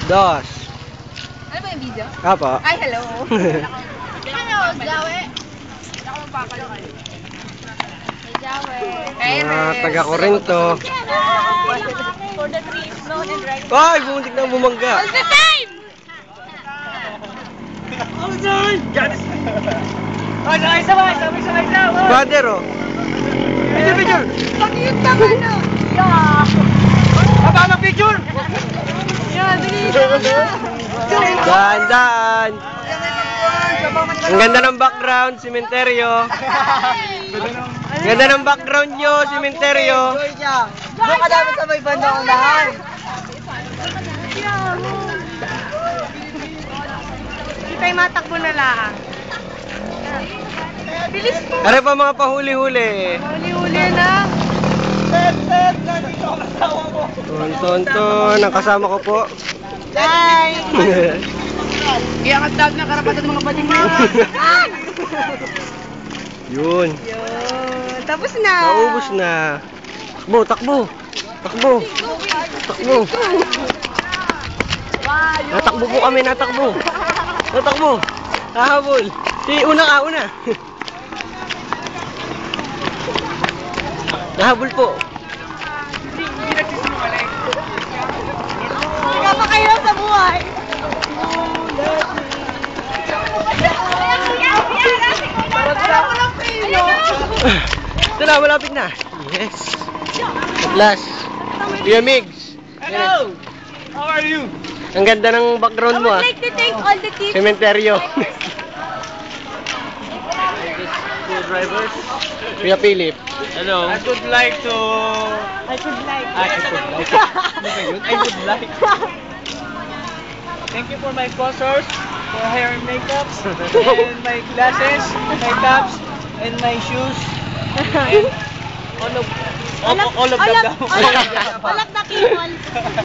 Dos. Ano ba yung video? Apo. Ay, hello. Hello, Jawe. Ako magpapalo kayo. Jawe. Mga taga-Corinto. For the trees, known and right. Ay, bumuntik na bumangga. All the time! Father, oh. Picture. Pag-iit ka ba na? Abang picture. Yan, dali. Daan. Ang ganda ng background, simenteryo. Ang ganda ng background nyo, simenteryo. Doon ka dapat sa may bandang unahan. Hindi tayo matakbo na lang. Bilis po. Ano pa mga pahuli-huli? Huli-huli na. Ton. Ang kasama ko po. Hi! Iangat daw na karapatan ng mga bading mo. Yun. Yun. Tapos na. Naubos na. Takbo. Natakbo po kami, natakbo. Hahabol. Una. Nahabol po. Napakahirap sa buhay. Ito na, malapit na. Yes. At last. Kuya Migs. Hello! How are you? Ang ganda ng background mo, ah. I would like to thank all the teachers. Sementeryo. Drivers. Kuya Philip. Hello. I would like. Thank you for my sponsors, for hair and makeup, and my glasses, my caps, and my shoes, and all of them. All of the people.